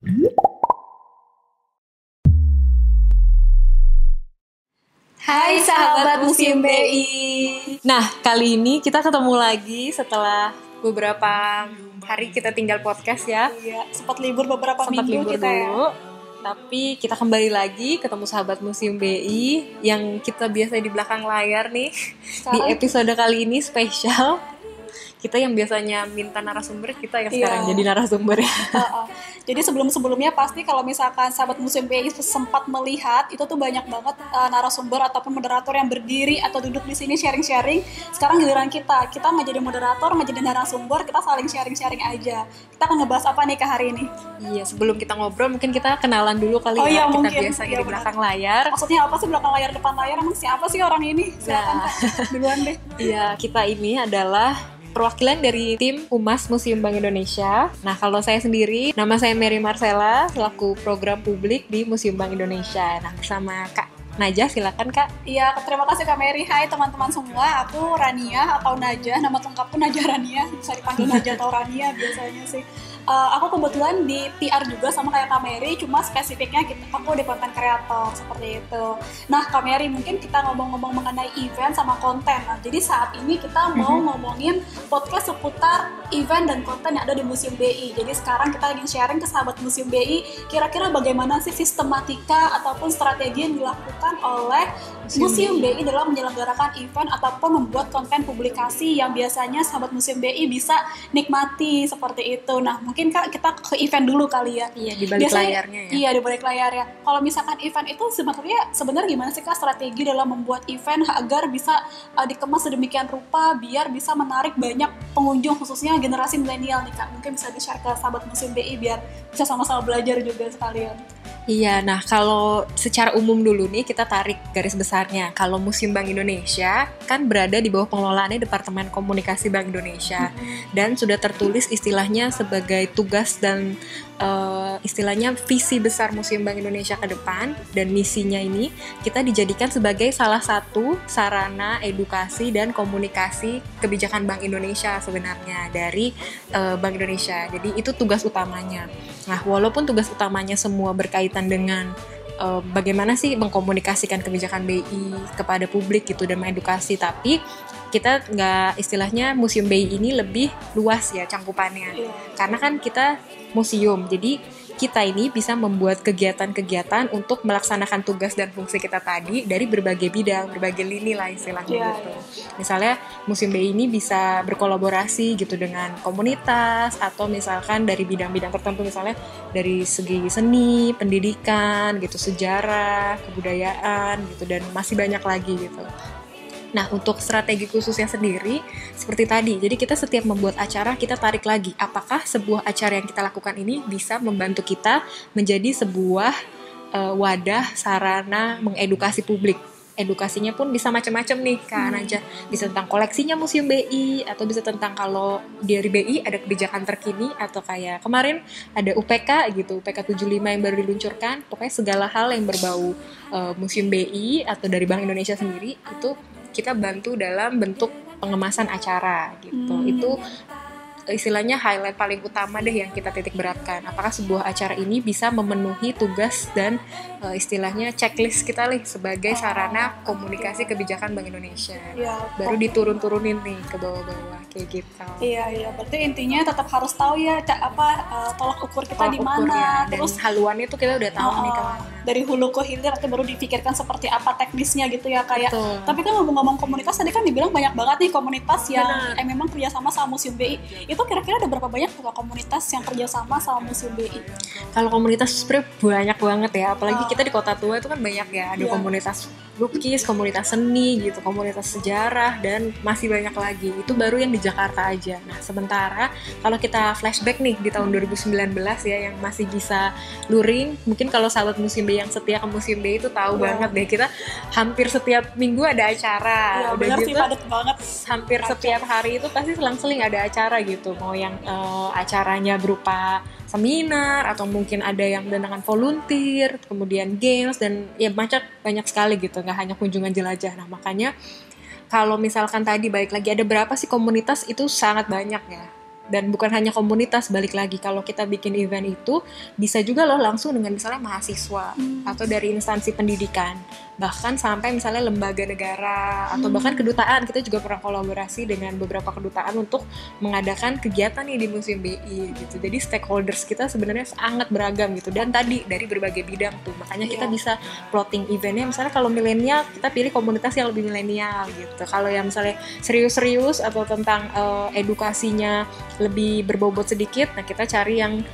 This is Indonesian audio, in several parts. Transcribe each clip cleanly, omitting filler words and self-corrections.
Hai sahabat Museum BI. Nah, kali ini kita ketemu lagi setelah beberapa hari kita tinggal podcast ya. Iya, sempat libur beberapa minggu libur kita dulu, ya. tapi kita kembali lagi ketemu sahabat Museum BI yang kita biasa di belakang layar nih. Di episode kali ini spesial. Kita yang biasanya minta narasumber, kita yang sekarang jadi narasumber ya. Jadi sebelum-sebelumnya pasti kalau misalkan sahabat Museum BI sempat melihat, itu tuh banyak banget narasumber ataupun moderator yang berdiri atau duduk di sini sharing-sharing. Sekarang giliran kita nggak jadi moderator, nggak jadi narasumber, kita saling sharing-sharing aja. Kita akan ngebahas apa nih Kak hari ini? Iya, sebelum kita ngobrol mungkin kita kenalan dulu kali ya. Kita mungkin. biasa di belakang layar. Maksudnya apa sih belakang layar, depan layar? Emang siapa sih orang ini? Silakan Kak, duluan deh. Iya, kita ini adalah perwakilan dari tim Humas Museum Bank Indonesia. Nah, kalau saya sendiri, nama saya Mary Marcella, selaku program publik di Museum Bank Indonesia. Nah, bersama Kak Najah, silakan Kak. Iya, terima kasih Kak Mary. Hai teman-teman semua, aku Rania atau Najah, nama lengkapku Najah Rania, bisa dipanggil Najah atau Rania biasanya sih. Aku kebetulan di PR juga sama kayak Kak Mary, cuma spesifiknya gitu, aku di konten kreator seperti itu. Nah Kak Mary, mungkin kita ngomong-ngomong mengenai event sama konten. Nah, jadi saat ini kita mau ngomongin podcast seputar event dan konten yang ada di Museum BI. Jadi sekarang kita ingin sharing ke sahabat Museum BI, kira-kira bagaimana sih sistematika ataupun strategi yang dilakukan oleh Museum BI dalam menyelenggarakan event ataupun membuat konten publikasi yang biasanya sahabat Museum BI bisa nikmati seperti itu. Nah, mungkin Kak kita ke event dulu kali ya. Iya, di balik layarnya ya. Iya, di balik layar ya. Kalau misalkan event itu sebenarnya gimana sih Kak strategi dalam membuat event agar bisa dikemas sedemikian rupa biar bisa menarik banyak pengunjung, khususnya generasi milenial nih Kak. Mungkin bisa di-share ke sahabat Museum BI biar bisa sama-sama belajar juga sekalian. Iya, nah kalau secara umum dulu nih kita tarik garis besarnya. Kalau Museum Bank Indonesia kan berada di bawah pengelolaannya Departemen Komunikasi Bank Indonesia dan sudah tertulis istilahnya sebagai tugas dan istilahnya visi besar Museum Bank Indonesia ke depan, dan misinya ini kita dijadikan sebagai salah satu sarana edukasi dan komunikasi kebijakan Bank Indonesia sebenarnya dari Bank Indonesia. Jadi itu tugas utamanya. Nah, walaupun tugas utamanya semua berkaitan dengan bagaimana sih mengkomunikasikan kebijakan BI kepada publik gitu dan mengedukasi, tapi kita nggak, istilahnya Museum BI ini lebih luas ya cangkupannya. Karena kan kita museum, jadi kita ini bisa membuat kegiatan-kegiatan untuk melaksanakan tugas dan fungsi kita tadi dari berbagai bidang, berbagai lini lah istilahnya gitu. Misalnya Museum BI ini bisa berkolaborasi gitu dengan komunitas, atau misalkan dari bidang-bidang tertentu, misalnya dari segi seni, pendidikan gitu, sejarah, kebudayaan gitu, dan masih banyak lagi gitu. Nah, untuk strategi khususnya sendiri, seperti tadi, jadi kita setiap membuat acara, kita tarik lagi, apakah sebuah acara yang kita lakukan ini bisa membantu kita menjadi sebuah wadah sarana mengedukasi publik. Edukasinya pun bisa macam-macam nih, Kak Najah. Bisa tentang koleksinya Museum BI, atau bisa tentang kalau dari BI ada kebijakan terkini, atau kayak kemarin ada UPK gitu, UPK 75 yang baru diluncurkan. Pokoknya segala hal yang berbau Museum BI atau dari Bank Indonesia sendiri, itu kita bantu dalam bentuk pengemasan acara gitu. Itu istilahnya highlight paling utama deh yang kita titik beratkan. Apakah sebuah acara ini bisa memenuhi tugas dan istilahnya checklist kita nih sebagai sarana komunikasi kebijakan Bank Indonesia. Baru diturun-turunin nih ke bawah-bawah kayak gitu. Iya, berarti intinya tetap harus tahu ya tolak ukur kita di mana. Ya. Terus haluannya tuh kita udah tahu nih kemana. Dari hulu ke hilir nanti baru dipikirkan seperti apa teknisnya gitu ya kayak. Tapi kan ngomong-ngomong komunitas, tadi kan dibilang banyak banget nih komunitas yang memang kerjasama sama Museum BI. Itu kira-kira ada berapa banyak tuh komunitas yang kerjasama sama Museum BI? Kalau komunitas sebenarnya banyak banget ya, apalagi kita di Kota Tua itu kan banyak ya, ada komunitas lukis, komunitas seni gitu, komunitas sejarah, dan masih banyak lagi. Itu baru yang di Jakarta aja. Nah, sementara kalau kita flashback nih di tahun 2019 ya, yang masih bisa luring, mungkin kalau sahabat Museum BI yang setia ke Museum BI itu tahu banget deh, kita hampir setiap minggu ada acara. Benar sih, padat banget. Hampir setiap hari itu pasti selang-seling ada acara gitu, mau yang acaranya berupa seminar, atau mungkin ada yang dengan volunteer, kemudian games, dan ya banyak sekali gitu, nggak hanya kunjungan jelajah. Nah, makanya kalau misalkan tadi balik lagi ada berapa sih komunitas, itu sangat banyak ya. Dan bukan hanya komunitas, balik lagi kalau kita bikin event itu bisa juga loh langsung dengan misalnya mahasiswa atau dari instansi pendidikan, bahkan sampai misalnya lembaga negara atau bahkan kedutaan. Kita juga pernah kolaborasi dengan beberapa kedutaan untuk mengadakan kegiatan nih di Museum BI gitu. Jadi stakeholders kita sebenarnya sangat beragam gitu, dan tadi dari berbagai bidang tuh, makanya kita bisa plotting eventnya. Misalnya kalau milenial, kita pilih komunitas yang lebih milenial gitu. Kalau yang misalnya serius-serius atau tentang edukasinya lebih berbobot sedikit, nah kita cari yang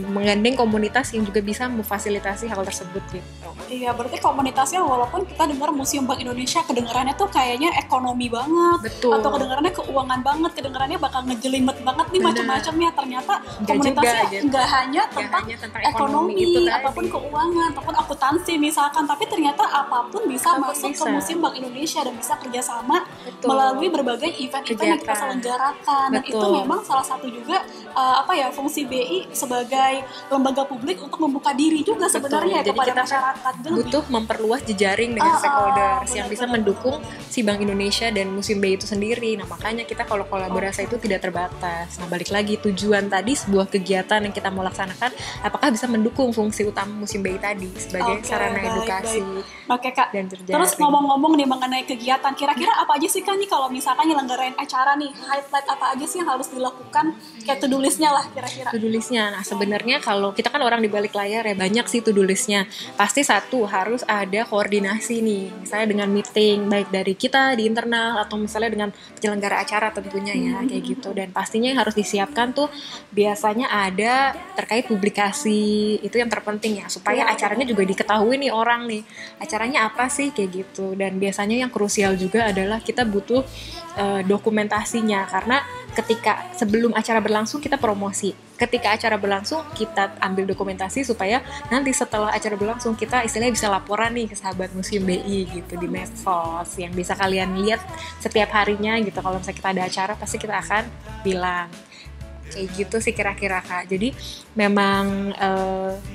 menggandeng komunitas yang juga bisa memfasilitasi hal tersebut gitu. Iya, berarti komunitasnya walaupun kita dengar Museum Bank Indonesia kedengarannya tuh kayaknya ekonomi banget. Betul. Atau kedengarannya keuangan banget, kedengarannya bakal ngejelimet banget nih macam-macamnya. Ternyata komunitasnya nggak hanya tentang ekonomi ataupun keuangan ataupun akuntansi misalkan, tapi ternyata apapun bisa masuk ke Museum Bank Indonesia dan bisa kerjasama melalui berbagai event-event yang kita selenggarakan. Dan itu memang salah satu juga fungsi BI sebagai lembaga publik untuk membuka diri juga sebenarnya kepada masyarakat. Butuh memperluas jejaring dengan stakeholders yang bisa mendukung si Bank Indonesia dan Museum BI itu sendiri. Nah makanya kita kalau kolaborasi itu tidak terbatas. Nah balik lagi tujuan tadi, sebuah kegiatan yang kita mau laksanakan apakah bisa mendukung fungsi utama Museum BI tadi sebagai sarana edukasi. Oke Kak, dan terjaring. Terus ngomong-ngomong nih mengenai kegiatan, kira-kira apa aja sih Kak nih kalau misalkan nyelenggarain acara nih, highlight apa aja sih yang harus dilakukan, kayak to-do list-nya lah kira-kira? To-do list-nya, nah sebenarnya kalau kita kan orang di balik layar ya, banyak sih to-do list-nya. Pasti satu, harus ada koordinasi nih, misalnya dengan meeting baik dari kita di internal atau misalnya dengan penyelenggara acara tentunya ya, kayak gitu. Dan pastinya yang harus disiapkan tuh biasanya ada terkait publikasi, itu yang terpenting ya, supaya acaranya juga diketahui nih orang nih, acaranya apa sih kayak gitu. Dan biasanya yang krusial juga adalah kita butuh dokumentasinya, karena ketika sebelum acara berlangsung kita promosi, ketika acara berlangsung kita ambil dokumentasi supaya nanti setelah acara berlangsung kita istilahnya bisa laporan nih ke sahabat Museum BI gitu di medsos yang bisa kalian lihat setiap harinya gitu. Kalau misalnya kita ada acara pasti kita akan bilang kayak gitu sih kira-kira Kak. Jadi memang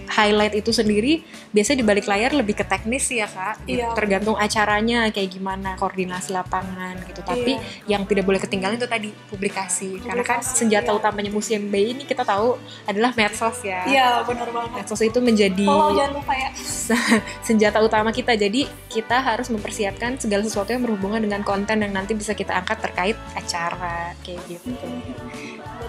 highlight itu sendiri biasanya di balik layar lebih ke teknis ya Kak. Iya. Tergantung acaranya kayak gimana, koordinasi lapangan gitu. Tapi yang tidak boleh ketinggalan itu tadi publikasi. Karena kan senjata utamanya Museum BI ini kita tahu adalah medsos ya. Iya, benar banget. Medsos itu menjadi jangan lupa ya. senjata utama kita. Jadi kita harus mempersiapkan segala sesuatu yang berhubungan dengan konten yang nanti bisa kita angkat terkait acara kayak gitu.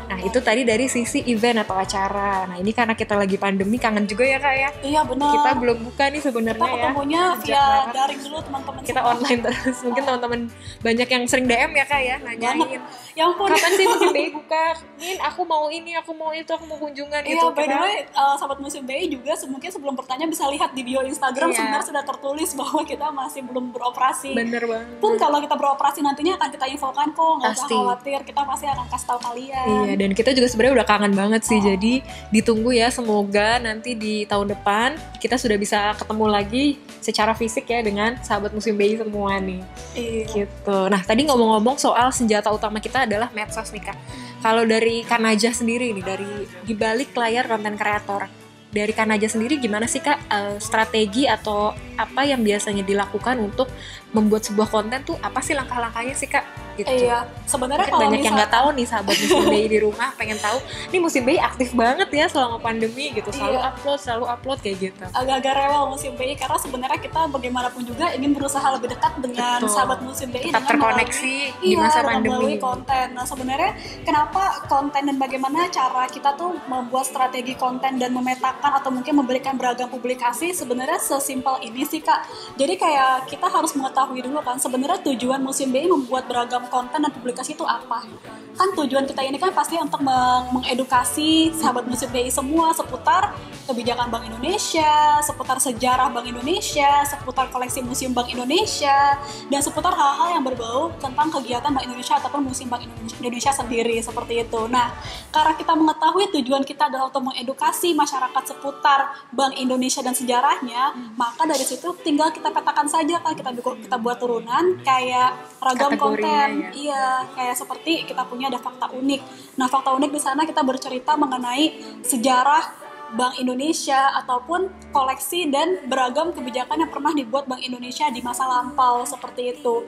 Nah itu tadi dari sisi event atau acara. Nah ini karena kita lagi pandemi kangen juga ya Kak ya. Iya benar. Kita belum buka nih sebenarnya ya. Kita ketemunya via daring dulu teman-teman. Kita semua online terus. Mungkin teman-teman banyak yang sering DM ya Kak ya, nanyain. Ya ampun. Kapan sih Museum BI buka? Min, aku mau ini, aku mau itu, aku mau kunjungan gitu. Iya, by the way, sahabat Museum BI juga mungkin sebelum bertanya bisa lihat di bio Instagram sebenarnya sudah tertulis bahwa kita masih belum beroperasi. Bener banget. Pun kalau kita beroperasi nantinya akan kita infokan kok, nggak usah khawatir. Kita pasti akan kasih tahu kalian. Iya, dan kita juga sebenarnya udah kangen banget sih. Jadi ditunggu ya, semoga nanti di tahun depan kita sudah bisa ketemu lagi secara fisik ya dengan sahabat Museum BI semua nih. Iya. Gitu. Nah, tadi ngomong-ngomong soal senjata utama kita adalah medsos nih Kak. Kalau dari Kak Najah sendiri nih, dari dibalik layar konten kreator, dari Kak Najah sendiri gimana sih Kak strategi atau apa yang biasanya dilakukan untuk membuat sebuah konten tuh, apa sih langkah-langkahnya sih Kak? Gitu. Iya, sebenarnya kalau banyak yang nggak tahu nih sahabat Museum BI di rumah pengen tahu, nih Museum BI aktif banget ya selama pandemi gitu, selalu upload kayak gitu. Agak-agak rewel Museum BI karena sebenarnya kita bagaimanapun juga ingin berusaha lebih dekat dengan sahabat Museum BI, tetap terkoneksi di masa pandemi. Melalui konten. Nah sebenarnya kenapa konten dan bagaimana cara kita tuh membuat strategi konten dan memetakan atau mungkin memberikan beragam publikasi, sebenarnya sesimpel ini sih Kak. Jadi kayak kita harus mengetahui dulu kan sebenarnya tujuan Museum BI membuat beragam konten dan publikasi itu apa. Kan tujuan kita ini kan pasti untuk mengedukasi sahabat Museum BI semua seputar kebijakan Bank Indonesia, seputar sejarah Bank Indonesia, seputar koleksi Museum Bank Indonesia, dan seputar hal-hal yang berbau tentang kegiatan Bank Indonesia ataupun Museum Bank Indonesia sendiri, seperti itu. Nah, karena kita mengetahui tujuan kita adalah untuk mengedukasi masyarakat seputar Bank Indonesia dan sejarahnya, maka dari situ tinggal kita petakan saja kan, kita buat turunan kayak ragam konten. Iya, kayak seperti kita punya ada fakta unik. Nah, fakta unik di sana kita bercerita mengenai sejarah Bank Indonesia ataupun koleksi dan beragam kebijakan yang pernah dibuat Bank Indonesia di masa lampau seperti itu.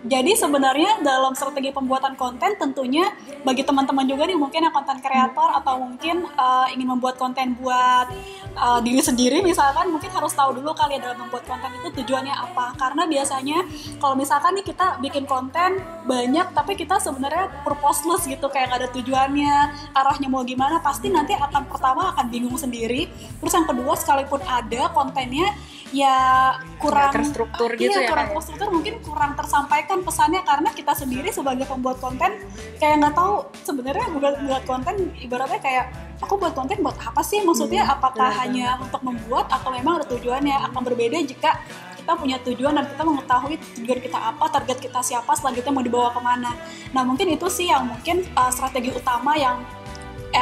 Jadi sebenarnya dalam strategi pembuatan konten tentunya bagi teman-teman juga nih mungkin yang konten kreator atau mungkin ingin membuat konten buat diri sendiri misalkan, mungkin harus tahu dulu kali ya dalam membuat konten itu tujuannya apa. Karena biasanya kalau misalkan nih kita bikin konten banyak tapi kita sebenarnya purposeless gitu, kayak nggak ada tujuannya, arahnya mau gimana, pasti nanti pertama akan bingung sendiri. Terus yang kedua, sekalipun ada kontennya ya kurang terstruktur gitu ya, kurang terstruktur, mungkin kurang tersampaikan pesannya karena kita sendiri sebagai pembuat konten kayak nggak tahu sebenarnya buat konten ibaratnya kayak aku buat konten buat apa sih, maksudnya apakah hanya untuk membuat atau memang ada tujuannya. Akan berbeda jika kita punya tujuan dan kita mengetahui tujuan kita apa, target kita siapa, selanjutnya mau dibawa kemana. Nah mungkin itu sih yang mungkin strategi utama yang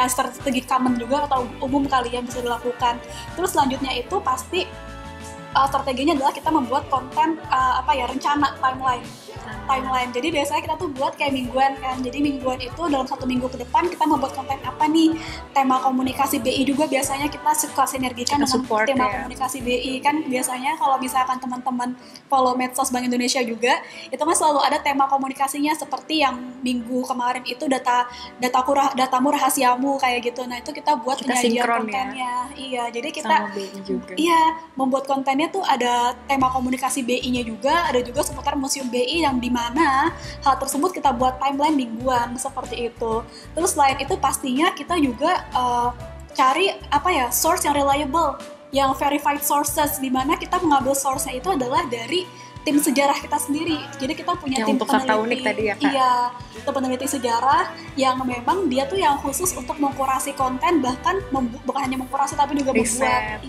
strategi common juga atau umum kalian bisa dilakukan. Terus selanjutnya itu pasti strateginya adalah kita membuat konten rencana timeline. Jadi biasanya kita tuh buat kayak mingguan kan. Jadi mingguan itu dalam 1 minggu ke depan kita membuat konten apa nih. Tema komunikasi BI juga biasanya kita suka sinergikan dengan tema komunikasi BI kan. Biasanya kalau misalkan teman-teman follow medsos Bank Indonesia juga, itu kan selalu ada tema komunikasinya seperti yang minggu kemarin itu datamu rahasiamu kayak gitu. Nah, itu kita buat penyajian kontennya. Ya? Iya, jadi kita membuat kontennya tuh ada tema komunikasi BI-nya juga, ada juga seputar museum BI yang di mana hal tersebut kita buat timeline mingguan seperti itu. Terus selain itu pastinya kita juga cari source yang reliable, yang verified sources, di mana kita mengambil source-nya itu adalah dari tim sejarah kita sendiri. Jadi kita punya tim peneliti, tadi ya, Kak? Iya, tim peneliti sejarah yang memang dia tuh yang khusus untuk mengkurasi konten, bahkan bukan hanya mengkurasi tapi juga membuat.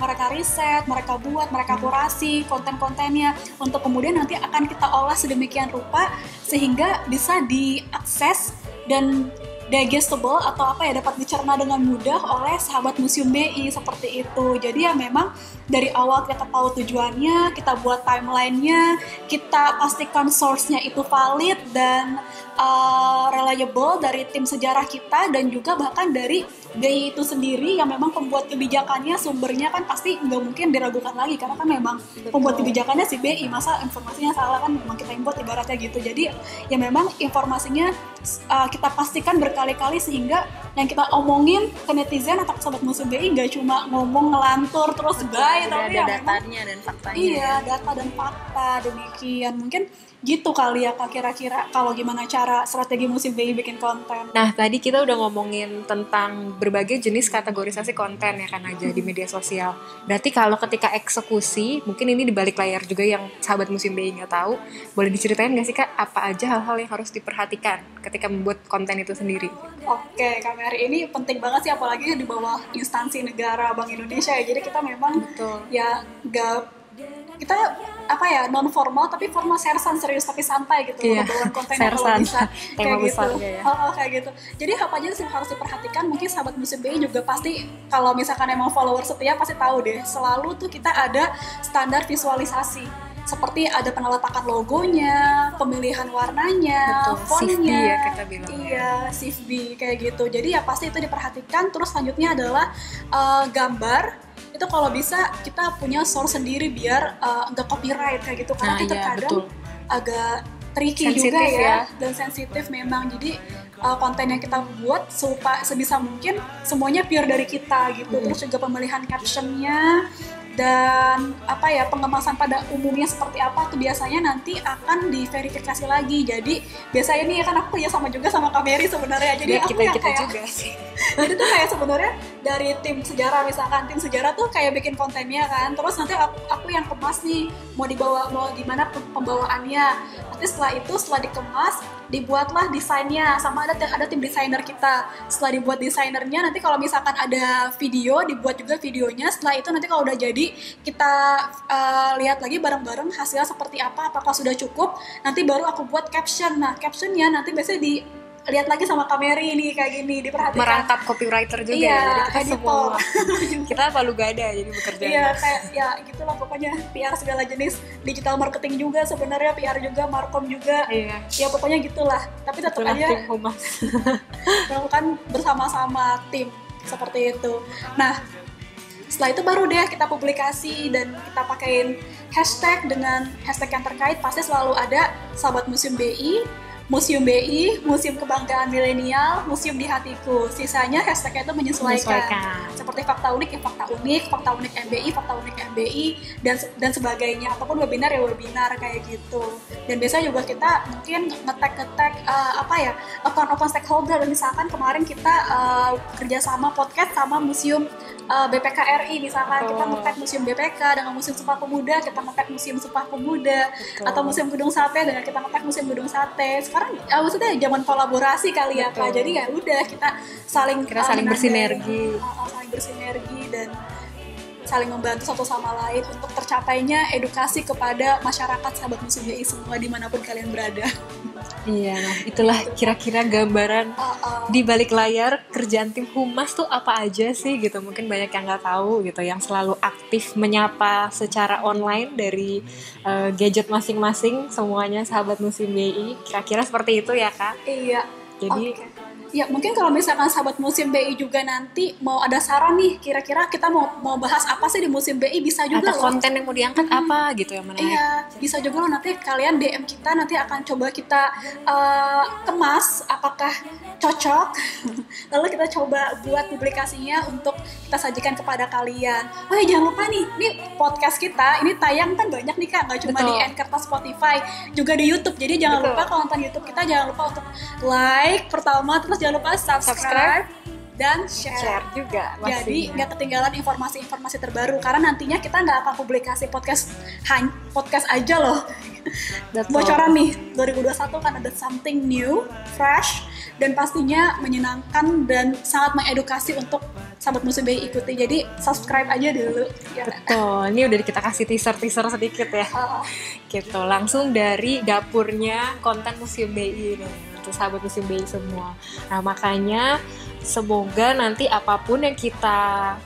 Mereka riset, mereka buat, mereka kurasi konten-kontennya untuk kemudian nanti akan kita olah sedemikian rupa sehingga bisa diakses dan digestible atau dapat dicerna dengan mudah oleh sahabat Museum BI seperti itu. Jadi ya memang dari awal kita tahu tujuannya, kita buat timelinenya, kita pastikan source-nya itu valid dan reliable dari tim sejarah kita, dan juga bahkan dari BI itu sendiri yang memang pembuat kebijakannya, sumbernya kan pasti nggak mungkin diragukan lagi karena kan memang pembuat kebijakannya si BI, masa informasinya salah kan memang kita import ibaratnya gitu. Jadi ya memang informasinya kita pastikan berkali-kali sehingga yang kita omongin ke netizen atau ke sobat Museum BI nggak cuma ngomong ngelantur terus tapi ada datanya dan faktanya. Iya, data dan fakta demikian. Mungkin gitu kali ya Kak, kira-kira kalau gimana cara strategi Museum BI bikin konten. Nah, tadi kita udah ngomongin tentang berbagai jenis kategorisasi konten ya kan aja di media sosial. Berarti kalau ketika eksekusi, mungkin ini di balik layar juga yang sahabat Museum BI nggak tahu, boleh diceritain nggak sih Kak, apa aja hal-hal yang harus diperhatikan ketika membuat konten itu sendiri? Oke, Kak Mary, ini penting banget sih, apalagi di bawah instansi negara Bank Indonesia ya. Jadi kita memang kita non formal tapi formal, sersan serius tapi santai gitu, membawa kontennya kalau bisa kayak gitu. Kayak gitu. Jadi apa aja sih harus diperhatikan? Mungkin sahabat Museum BI juga pasti kalau misalkan emang follower setia pasti tahu deh, selalu tuh kita ada standar visualisasi. Seperti ada pengeletakan logonya, pemilihan warnanya, fontnya, CSV kayak gitu. Jadi ya pasti itu diperhatikan. Terus selanjutnya adalah gambar. Itu kalau bisa kita punya source sendiri biar nggak copyright kayak gitu, karena itu kadang agak tricky sensitive juga ya dan sensitif memang. Jadi konten yang kita buat sebisa mungkin semuanya pure dari kita gitu. Terus juga pemilihan captionnya dan pengemasan pada umumnya seperti apa tuh biasanya nanti akan diverifikasi lagi. Jadi biasanya nih kan aku sama juga sama Kak Mary sebenarnya. Jadi ya, aku yang kayak juga sih. Jadi tuh kayak sebenarnya dari tim sejarah, misalkan tim sejarah tuh kayak bikin kontennya kan, terus nanti aku yang kemas nih, mau gimana pembawaannya. Nanti setelah dikemas dibuatlah desainnya, sama ada tim desainer kita. Setelah dibuat desainernya, nanti kalau misalkan ada video dibuat juga videonya. Setelah itu nanti kalau udah jadi kita lihat lagi bareng-bareng hasilnya seperti apa, apakah sudah cukup. Nanti baru aku buat caption. Nah captionnya nanti biasanya lihat lagi sama Kak Mary ini kayak gini, diperhatikan. Merangkap copywriter juga. Iya, jadi kita semua kita palu gada jadi bekerja. Iya, kayak ya gitulah pokoknya, PR segala jenis, digital marketing juga sebenarnya, PR juga, markom juga. Iya. Ya pokoknya gitulah. Tapi tetap aja tim humas. melakukan bersama-sama tim seperti itu. Nah, Setelah itu baru deh kita publikasi dan kita pakein hashtag dengan hashtag yang terkait. Pasti selalu ada Sahabat Museum BI, Museum Kebanggaan Milenial, Museum di Hatiku. Sisanya hashtagnya itu menyesuaikan. Seperti fakta unik ya fakta unik MBI, dan sebagainya. Ataupun webinar ya webinar kayak gitu. Dan biasanya juga kita mungkin nge-tag akun-akun stakeholder. Misalkan kemarin kita kerjasama podcast sama Museum BPK RI, misalkan kita nge-tag Museum BPK dengan Museum Sumpah Pemuda, kita nge-tag Museum Sumpah Pemuda. Betul. Atau Museum Gedung Sate dengan kita nge-tag Museum Gedung Sate. Sekarang maksudnya zaman kolaborasi kali ya Kak. Jadi ya udah kita saling bersinergi. Saling bersinergi dan saling membantu satu sama lain untuk tercapainya edukasi kepada masyarakat sahabat Museum BI semua dimanapun kalian berada. Iya, nah itulah kira-kira gambaran di balik layar kerjaan tim humas tuh apa aja sih gitu. Mungkin banyak yang nggak tahu gitu, yang selalu aktif menyapa secara online dari gadget masing-masing semuanya sahabat Museum BI. Kira-kira seperti itu ya Kak? Iya. Jadi ya mungkin kalau misalkan sahabat Museum BI juga nanti mau ada saran nih, kira-kira kita mau bahas apa sih di Museum BI, bisa juga atau konten yang mau diangkat apa gitu yang menarik. Iya, bisa juga loh, nanti kalian DM kita, nanti akan coba kita kemas apakah cocok. Lalu kita coba buat publikasinya untuk kita sajikan kepada kalian. Oh ya jangan lupa nih podcast kita ini tayang kan banyak nih Kak, nggak cuma di Anchor atau Spotify, juga di YouTube. Jadi jangan lupa kalau nonton YouTube kita jangan lupa untuk like pertama, terus jangan lupa subscribe dan share juga. Jadi nggak ketinggalan informasi-informasi terbaru, karena nantinya kita nggak akan publikasi podcast aja loh. Bocoran nih, 2021 kan ada something new, fresh, dan pastinya menyenangkan dan sangat mengedukasi untuk sahabat Museum BI ikuti. Jadi subscribe aja dulu ya. Betul, ini udah kita kasih teaser sedikit ya. Gitu, langsung dari dapurnya konten Museum BI nih untuk sahabat Museum BI semua. Nah makanya semoga nanti apapun yang kita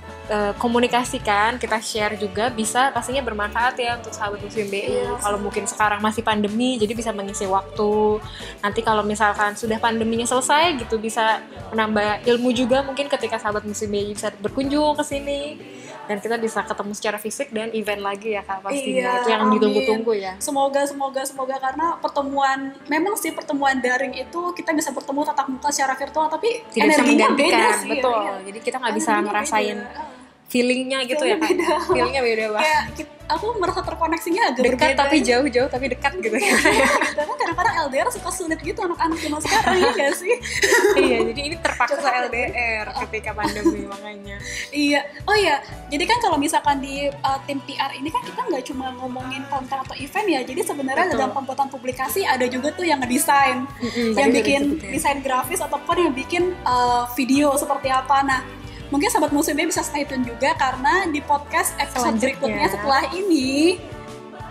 komunikasikan, kita share juga bisa pastinya bermanfaat ya untuk sahabat Museum BI. Kalau mungkin sekarang masih pandemi, jadi bisa mengisi waktu. Nanti kalau misalkan sudah pandeminya selesai gitu, bisa menambah ilmu juga mungkin ketika sahabat Museum BI bisa berkunjung ke sini. Dan kita bisa ketemu secara fisik dan event lagi ya Kak pastinya. Itu yang ditunggu-tunggu ya. Semoga karena memang sih pertemuan daring itu kita bisa bertemu tatap muka secara virtual, tapi tidak bisa menggantikan. Sih, betul. Ya. Jadi kita nggak bisa ngerasain feelingnya gitu ya Kak. Feelingnya beda banget. Aku merasa terkoneksinya agak dekat berbeda. Tapi jauh tapi dekat gitu ya. Karena kadang-kadang LDR suka sulit gitu anak-anak zaman sekarang ya gak sih? Iya, jadi ini terpaksa LDR ketika pandemi makanya. Iya. Oh iya, jadi kan kalau misalkan di tim PR ini kan kita nggak cuma ngomongin konten atau event ya. Jadi sebenarnya dalam pembuatan publikasi ada juga tuh yang ngedesain, yang bikin desain grafis ataupun yang bikin video seperti apa. Nah, mungkin sahabat Museum BI bisa stay tune juga, karena di podcast episode berikutnya setelah ini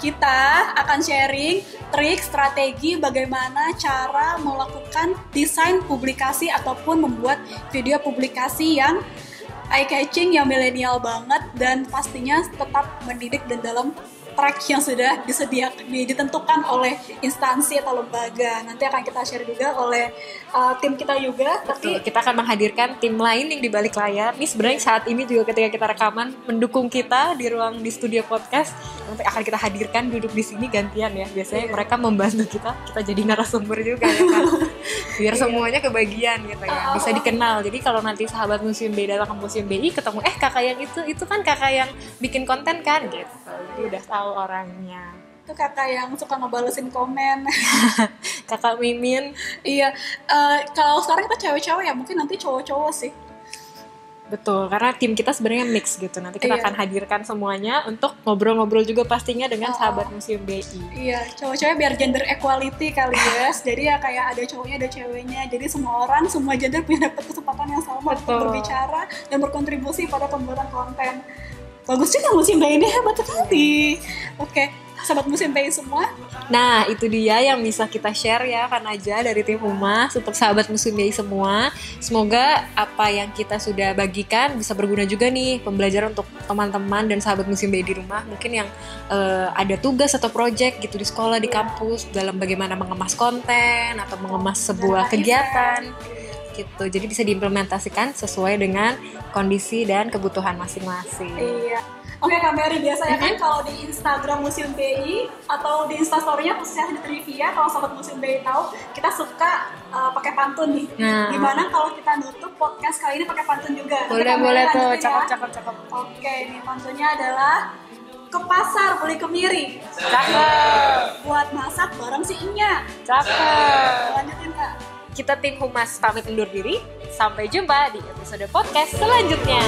kita akan sharing trik, strategi bagaimana cara melakukan desain publikasi ataupun membuat video publikasi yang eye-catching, yang milenial banget, dan pastinya tetap mendidik dan dalam track yang sudah ditentukan oleh instansi atau lembaga. Nanti akan kita share juga oleh tim kita juga. Tapi kita akan menghadirkan tim lain yang di balik layar. Ini sebenarnya saat ini juga ketika kita rekaman mendukung kita di studio podcast. Nanti akan kita hadirkan duduk di sini gantian ya. Biasanya mereka membantu kita jadi narasumber juga ya kan. Biar semuanya kebagian gitu ya. Bisa dikenal. Jadi kalau nanti sahabat Museum BI datang ke Museum BI ketemu kakak yang itu kan kakak yang bikin konten kan gitu. Jadi udah tahu orangnya. Itu kakak yang suka ngebalesin komen. Kakak Mimin. Iya. Kalau sekarang kita cewek-cewek ya, mungkin nanti cowok-cowok sih. Betul, karena tim kita sebenarnya mix gitu. Nanti kita akan hadirkan semuanya untuk ngobrol-ngobrol juga pastinya dengan sahabat Museum BI. Iya, cowok-cewek biar gender equality kali ya. Jadi ya kayak ada cowoknya, ada ceweknya. Jadi semua gender punya dapat kesempatan yang sama untuk berbicara dan berkontribusi pada pembuatan konten. Bagus juga Museum BI ini, hebat sekali. Oke, sahabat Museum BI semua. Nah, itu dia yang bisa kita share ya kan aja dari tim Humas untuk sahabat Museum BI semua. Semoga apa yang kita sudah bagikan bisa berguna juga nih pembelajaran untuk teman-teman dan sahabat Museum BI di rumah. Mungkin yang ada tugas atau project gitu di sekolah, di kampus dalam bagaimana mengemas konten atau mengemas sebuah kegiatan. gitu. Jadi bisa diimplementasikan sesuai dengan kondisi dan kebutuhan masing-masing. Iya. Oke Kak Mary, biasanya kan kalau di Instagram Museum BI atau di Instastory-nya khususnya di trivia, kalau Sobat Museum BI tahu, kita suka pakai pantun nih. Gimana kalau kita nutup podcast kali ini pakai pantun juga? Boleh tuh, cakep. Oke, nih pantunnya adalah ke pasar beli kemiri. Cakep. Buat masak bareng si Inya. Cakep. Lanjutin Kak. Kita tim Humas pamit undur diri. Sampai jumpa di episode podcast selanjutnya.